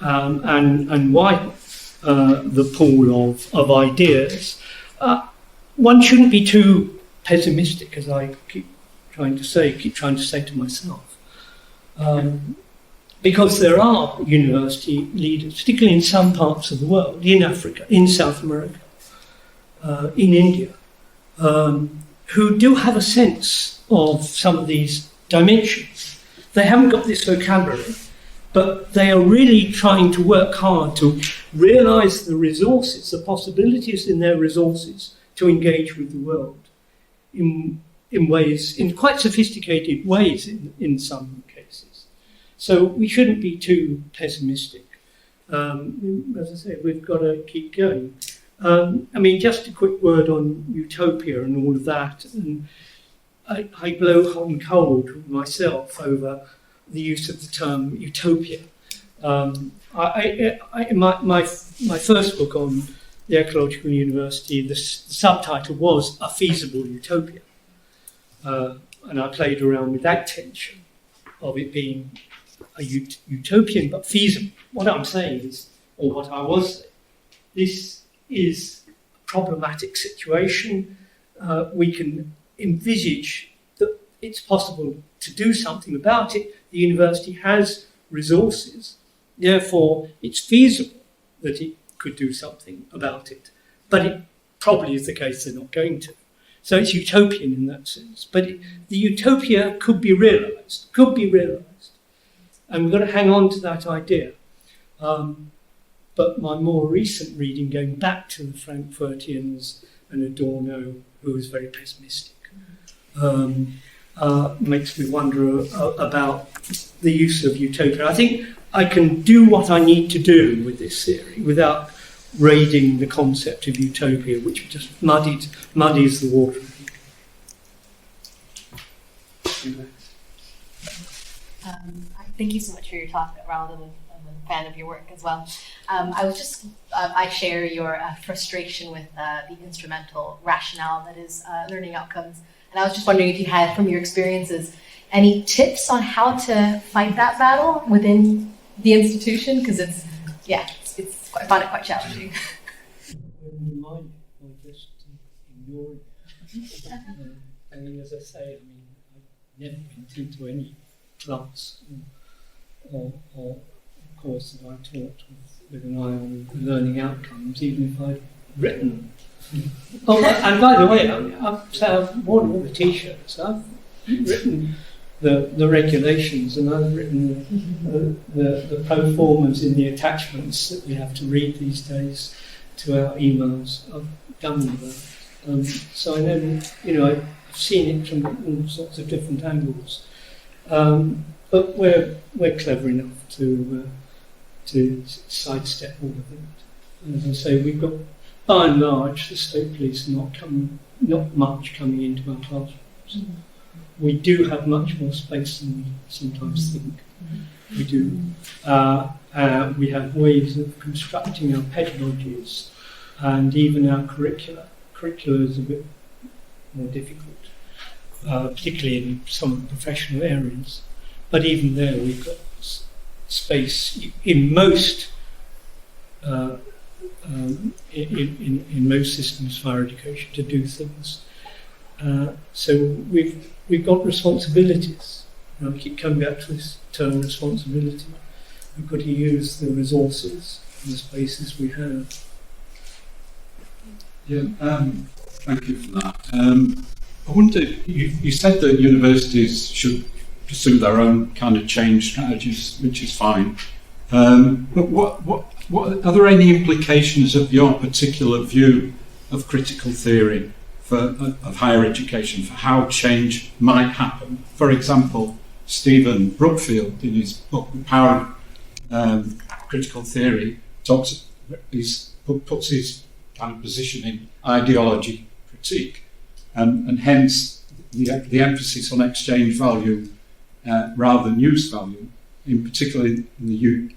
and widen the pool of ideas. One shouldn't be too pessimistic, as I keep trying to say to myself. Because there are university leaders, particularly in some parts of the world, in Africa, in South America, in India, who do have a sense of some of these dimensions. They haven't got this vocabulary, but they are really trying to work hard to realise the resources, the possibilities in their resources to engage with the world in ways, in quite sophisticated ways in some cases. So we shouldn't be too pessimistic. As I say, we've got to keep going. I mean, just a quick word on utopia and all of that. And I blow hot and cold myself over the use of the term utopia. My first book on the ecological university, the subtitle was A Feasible Utopia. And I played around with that tension of it being a utopian but feasible. What I'm saying is, or what I was saying, this is a problematic situation. We can envisage that it's possible to do something about it. The university has resources, therefore it's feasible that it could do something about it. But it probably is the case they're not going to. So it's utopian in that sense. But the utopia could be realised. And we've got to hang on to that idea. But my more recent reading, going back to the Frankfurtians and Adorno, who was very pessimistic, makes me wonder about the use of utopia. I think I can do what I need to do with this theory without raiding the concept of utopia, which just muddies the water. Thank you so much for your talk, Ronald. I'm a fan of your work as well. I share your frustration with the instrumental rationale that is learning outcomes. And I was just wondering if you had, from your experiences, any tips on how to fight that battle within the institution? Because I find it quite challenging. I just ignore it. I mean, as I say, I've never went into any class or course that I taught with an eye on the learning outcomes, even if I'd written. Oh, and by the way, I've worn all the T-shirts. I've written the regulations, and I've written the pro formas in the attachments that we have to read these days to our emails. I've done all that. So I know, I've seen it from all sorts of different angles. But we're clever enough to sidestep all of it. And as I say, we've got, by and large, the state police not much coming into our classrooms. Mm-hmm. We do have much more space than we sometimes think. We do. We have ways of constructing our pedagogies, and even our curricula. Curricula is a bit more difficult, particularly in some professional areas. But even there, we've got space in most in most systems of higher education to do things. So we've got responsibilities. I keep coming back to this term responsibility. We've got to use the resources and the spaces we have. Yeah, thank you for that. I wonder, you said that universities should pursue their own kind of change strategies, which is fine. But what are there any implications of your particular view of critical theory of higher education for how change might happen? For example, Stephen Brookfield, in his book The Power of Critical Theory, puts his kind of position in ideology critique, and hence the emphasis on exchange value rather than use value, in particular in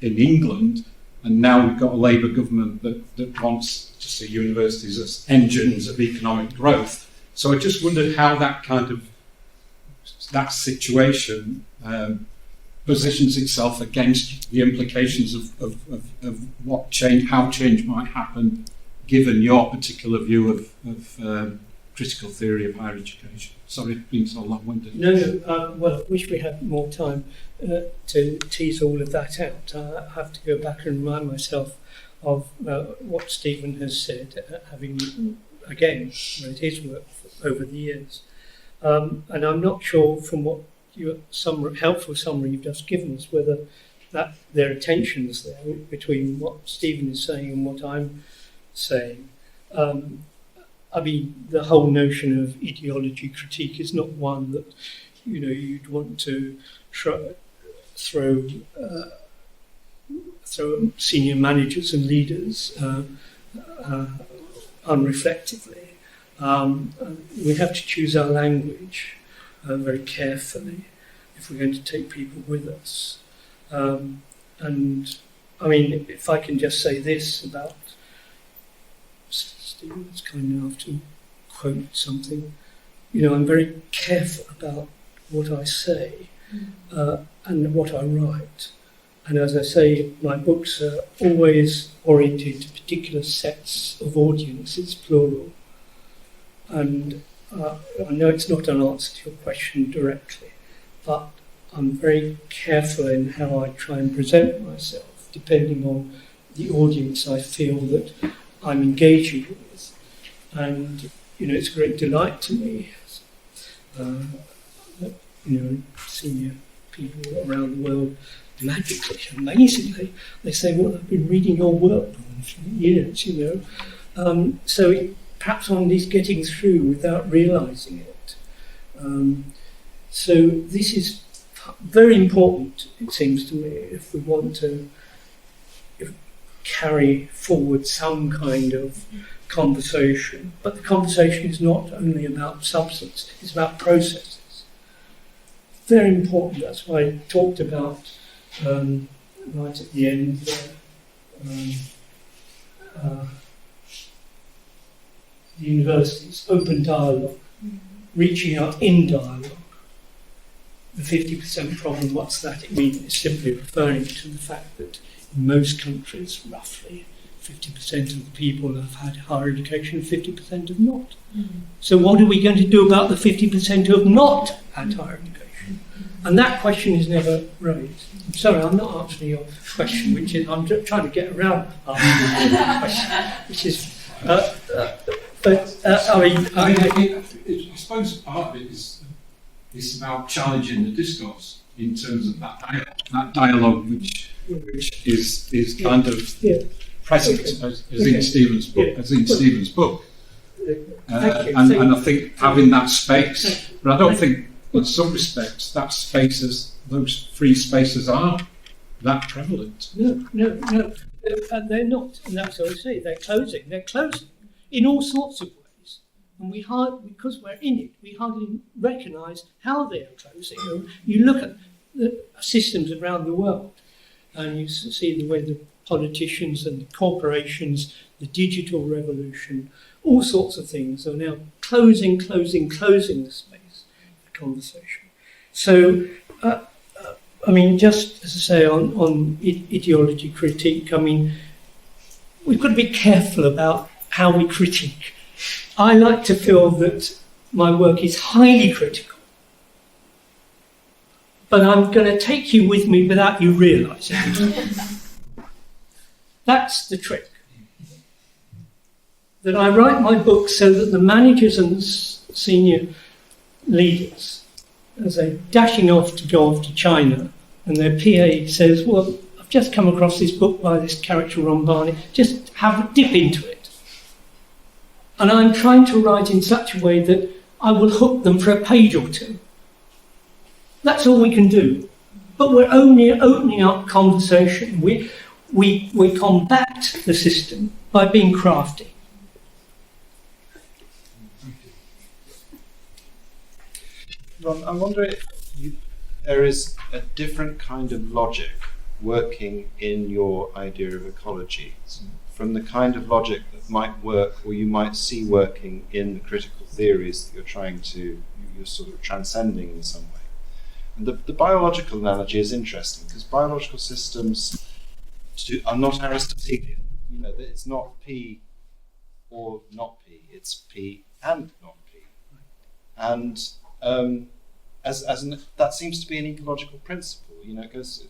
England. And now we've got a Labour government that wants to see universities as engines of economic growth. So I just wondered how that situation positions itself against the implications of how change might happen, given your particular view of critical theory of higher education. Sorry for being so long-winded. No, well, I wish we had more time to tease all of that out. I have to go back and remind myself of what Stephen has said, having, again, read his work over the years. And I'm not sure from what helpful summary you've just given us, whether that there are tensions there between what Stephen is saying and what I'm saying. I mean, the whole notion of ideology critique is not one that, you'd want to throw senior managers and leaders unreflectively. We have to choose our language. very carefully if we're going to take people with us. And I mean, if I can just say this about Stephen, it's kind enough to quote something. You know, I'm very careful about what I say and what I write. And as I say, my books are always oriented to particular sets of audiences, plural. And I know it's not an answer to your question directly, but I'm very careful in how I try and present myself, depending on the audience I feel that I'm engaging with. And, you know, it's a great delight to me that, you know, senior people around the world magically, amazingly, they say, well, I've been reading your work for years, you know. So perhaps one is getting through without realising it. So this is very important, it seems to me, if we want to carry forward some kind of conversation. But the conversation is not only about substance, it's about processes. Very important, that's why I talked about right at the end there, the universities, open dialogue, reaching out in dialogue. The 50% problem, what's that? It means it's simply referring to the fact that in most countries, roughly, 50% of the people have had higher education and 50% have not. So what are we going to do about the 50% who have not had higher education? And that question is never raised. I'm sorry, I'm not answering your question, which is, I'm trying to get around answering your question, which is, I suppose part of it is about challenging the discourse in terms of that dialogue which is kind of present as in Stephen's book, and I think having that space, but I don't think in some respects that spaces, those free spaces are that prevalent. No, and they're not, and that's what I say, they're closing in all sorts of ways. And because we're in it, we hardly recognise how they are closing. You look at the systems around the world, and you see the way the politicians and the corporations, the digital revolution, all sorts of things are now closing the space for conversation. So, I mean, just as I say, on ideology critique, I mean, we've got to be careful about how we critique. I like to feel that my work is highly critical, but I'm going to take you with me without you realising it. That's the trick. That I write my book so that the managers and senior leaders, as they're dashing off to go off to China, and their PA says, well, I've just come across this book by this character Ron Barnett, just have a dip into it. And I'm trying to write in such a way that I will hook them for a page or two. That's all we can do. But we're only opening up conversation. We combat the system by being crafty. Ron, I wonder if there is a different kind of logic working in your idea of ecology from the kind of logic that might work or you might see working in the critical theories that you're sort of transcending in some way. And the biological analogy is interesting because biological systems are not Aristotelian. You know, it's not P or not P, it's P and not P. And that seems to be an ecological principle. You know, it goes.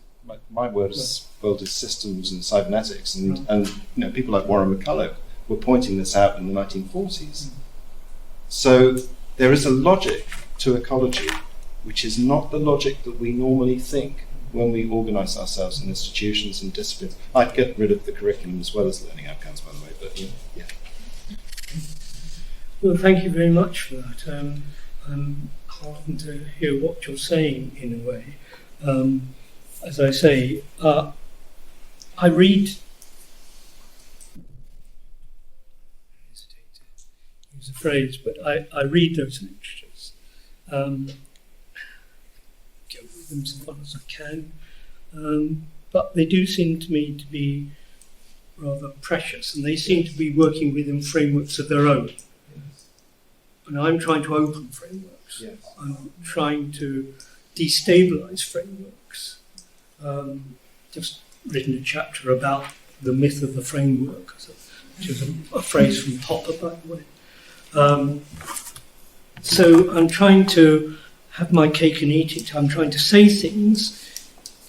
My world is systems and cybernetics, and you know, people like Warren McCulloch were pointing this out in the 1940s. So there is a logic to ecology which is not the logic that we normally think when we organise ourselves in institutions and disciplines. I'd get rid of the curriculum as well as learning outcomes, by the way, but yeah. Well, thank you very much for that. I'm heartened to hear what you're saying in a way. As I say, I read, I hesitate to use a phrase, but I read those lectures. them so far as I can. But they do seem to me to be rather precious, and they seem to be working within frameworks of their own. And I'm trying to open frameworks. Yes. I'm trying to destabilize frameworks. Just written a chapter about the myth of the framework, which is a phrase from Popper, by the way. So I'm trying to have my cake and eat it. I'm trying to say things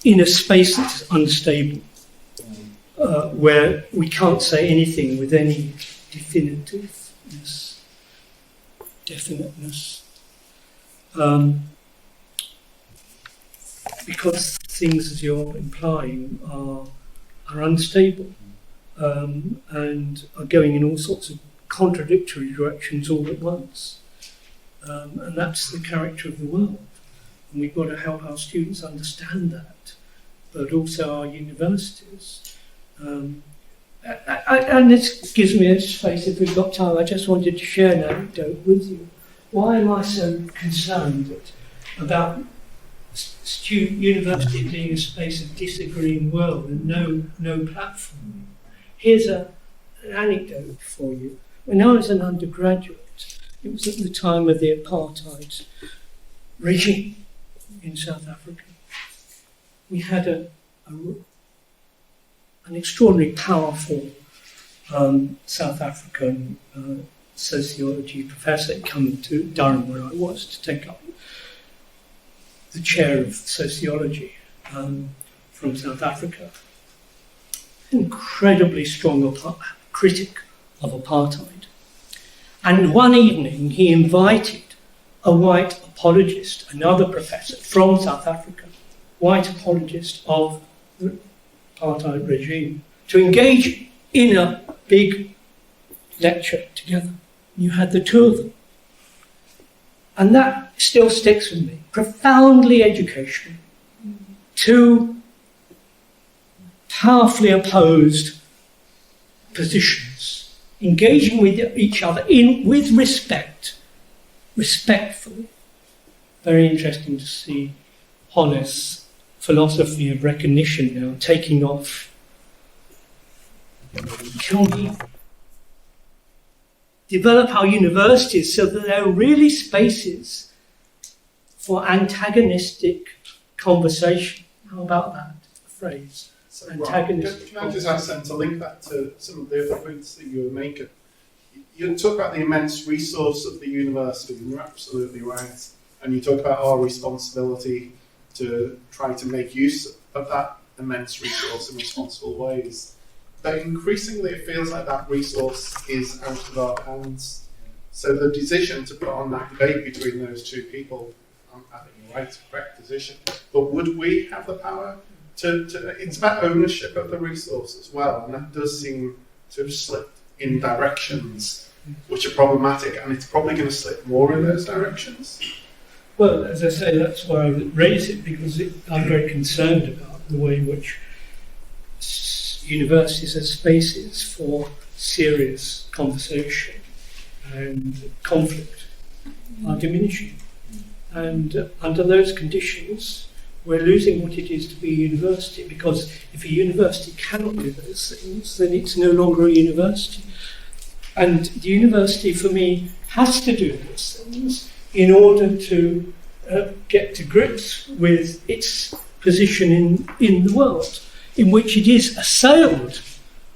in a space that's unstable, where we can't say anything with any definiteness. Because things, as you're implying, are unstable and are going in all sorts of contradictory directions all at once. And that's the character of the world. And we've got to help our students understand that, but also our universities. And this gives me a space, if we've got time, I just wanted to share an anecdote with you. Why am I so concerned about university being a space of disagreeing world and no platform? Here's an anecdote for you. When I was an undergraduate, it was at the time of the apartheid regime in South Africa. We had an extraordinarily powerful South African sociology professor coming to Durham, where I was, to take up the chair of sociology from South Africa. Incredibly strong critic of apartheid. And one evening he invited a white apologist, another professor from South Africa, white apologist of the apartheid regime, to engage in a big lecture together. You had the two of them. And that still sticks with me. Profoundly educational. Two powerfully opposed positions, engaging with each other with respect, respectfully. Very interesting to see Hollis' philosophy of recognition now taking off. Can we develop our universities so that there are really spaces for antagonistic conversation? How about that phrase? So, Antagonistic. can I just ask them to link that to some of the other points that you were making? You talk about the immense resource of the university, and you're absolutely right. And you talk about our responsibility to try to make use of that immense resource in responsible ways. But increasingly it feels like that resource is out of our hands. So the decision to put on that debate between those two people, I think you're right, correct decision. But would we have the power to it's about ownership of the resource as well, and that does seem to have slipped in directions which are problematic, and it's probably going to slip more in those directions. Well, as I say, that's why I raise it, because I'm very concerned about the way in which universities are spaces for serious conversation and conflict are diminishing. And under those conditions, we're losing what it is to be a university, because if a university cannot do those things, then it's no longer a university. And the university, for me, has to do those things in order to get to grips with its position in the world, in which it is assailed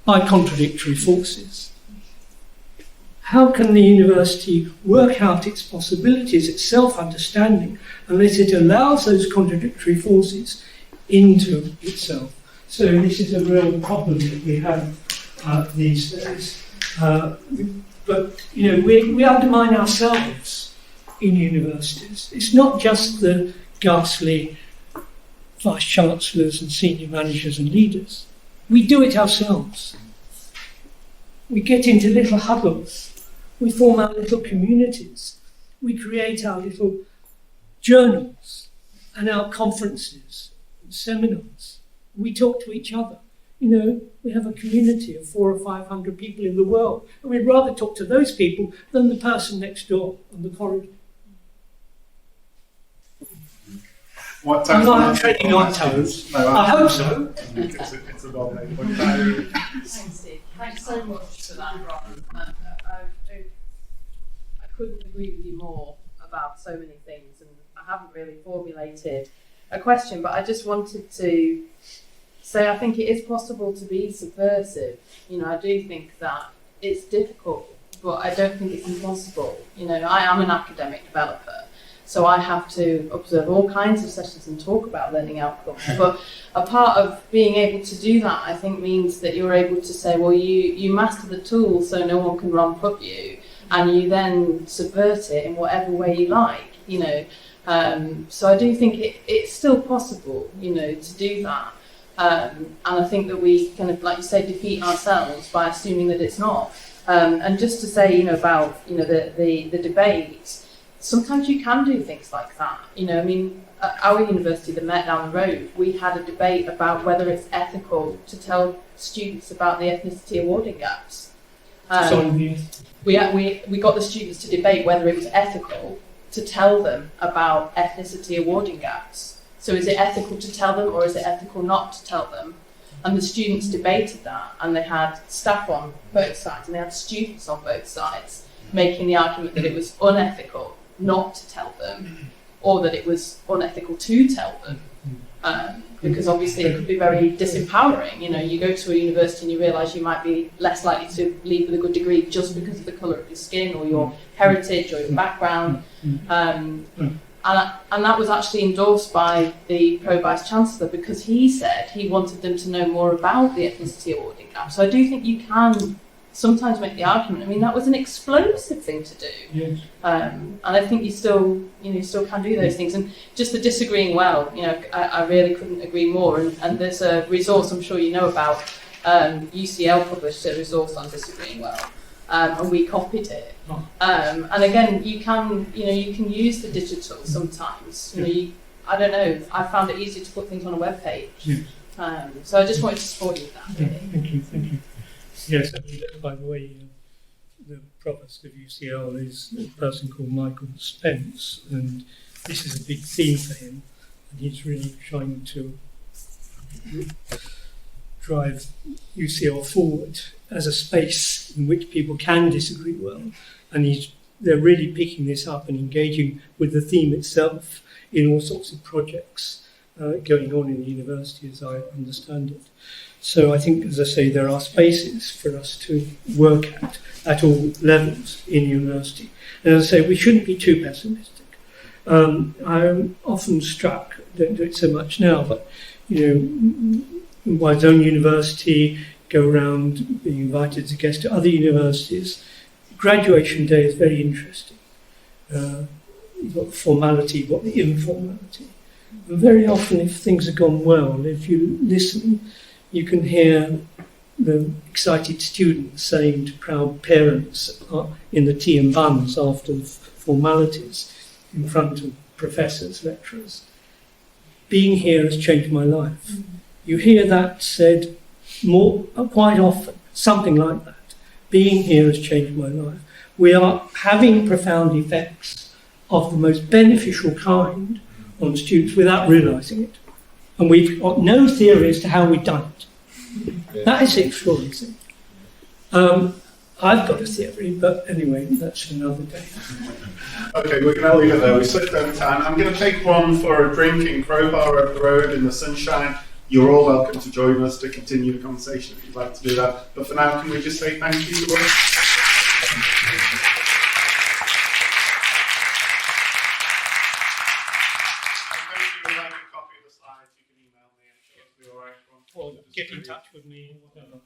by contradictory forces. How can the university work out its possibilities, its self-understanding, unless it allows those contradictory forces into itself? So this is a real problem that we have these days. But we undermine ourselves in universities. It's not just the ghastly vice-chancellors and senior managers and leaders. We do it ourselves. We get into little huddles. We form our little communities. We create our little journals and our conferences and seminars. We talk to each other. We have a community of 400 or 500 people in the world, and we'd rather talk to those people than the person next door on the corridor. What time? I'm not treading on toes. No, I hope so. It's a well-made point. Thanks, Steve. Thanks so much for that, Ron. I couldn't agree with you more about so many things, and I haven't really formulated a question, but I just wanted to say I think it is possible to be subversive. You know, I do think that it's difficult, but I don't think it's impossible. You know, I am an academic developer, so I have to observe all kinds of sessions and talk about learning outcomes. But a part of being able to do that, I think, means that you're able to say, well, you master the tool so no one can romp up you, and you then subvert it in whatever way you like, you know. So I do think it's still possible, you know, to do that. And I think that we kind of, like you say, defeat ourselves by assuming that it's not. And just to say, you know, about, you know, the debate, sometimes you can do things like that. You know, I mean, at our university, the Met down the road, we had a debate about whether it's ethical to tell students about the ethnicity awarding gaps. We got the students to debate whether it was ethical to tell them about ethnicity awarding gaps. So is it ethical to tell them, or is it ethical not to tell them? And the students debated that, and they had staff on both sides, and they had students on both sides, making the argument that it was unethical not to tell them, or that it was unethical to tell them. Because obviously it could be very disempowering. You know, you go to a university and you realise you might be less likely to leave with a good degree just because of the colour of your skin, or your heritage, or your background. And that was actually endorsed by the Pro-Vice-Chancellor, because he said he wanted them to know more about the ethnicity awarding gap. So I do think you can sometimes make the argument. I mean, that was an explosive thing to do. Yes. And I think you still can do those things. And just the disagreeing well, you know, I really couldn't agree more. And there's a resource I'm sure you know about. UCL published a resource on disagreeing well. And we copied it. And again, you can use the digital sometimes. You know, I don't know. I found it easier to put things on a web page. Yes. So I just wanted to support you with that. Really. Thank you. Yes, by the way, the provost of UCL is a person called Michael Spence, and this is a big theme for him, and he's really trying to drive UCL forward as a space in which people can disagree well, and they're really picking this up and engaging with the theme itself in all sorts of projects going on in the university, as I understand it. So I think, as I say, there are spaces for us to work at all levels in university. And as I say, we shouldn't be too pessimistic. I'm often struck, don't do it so much now, but, you know, one's own university, go around being invited as a guest to other universities. Graduation day is very interesting. You've got the formality, you've got the informality. And very often, if things have gone well, if you listen, you can hear the excited students saying to proud parents in the tea and buns after the formalities in front of professors, lecturers, being here has changed my life. You hear that said quite often, something like that. Being here has changed my life. We are having profound effects of the most beneficial kind on students without realising it. And we've got no theory as to how we've done it. That is the extraordinary thing. I've got a theory, but anyway, that's another day. Okay, we're going to leave it there. We slipped over time. I'm going to take one for a drink in Crowbar over the road in the sunshine. You're all welcome to join us to continue the conversation if you'd like to do that. But for now, can we just say thank you to us? Or get in touch with me, whatever.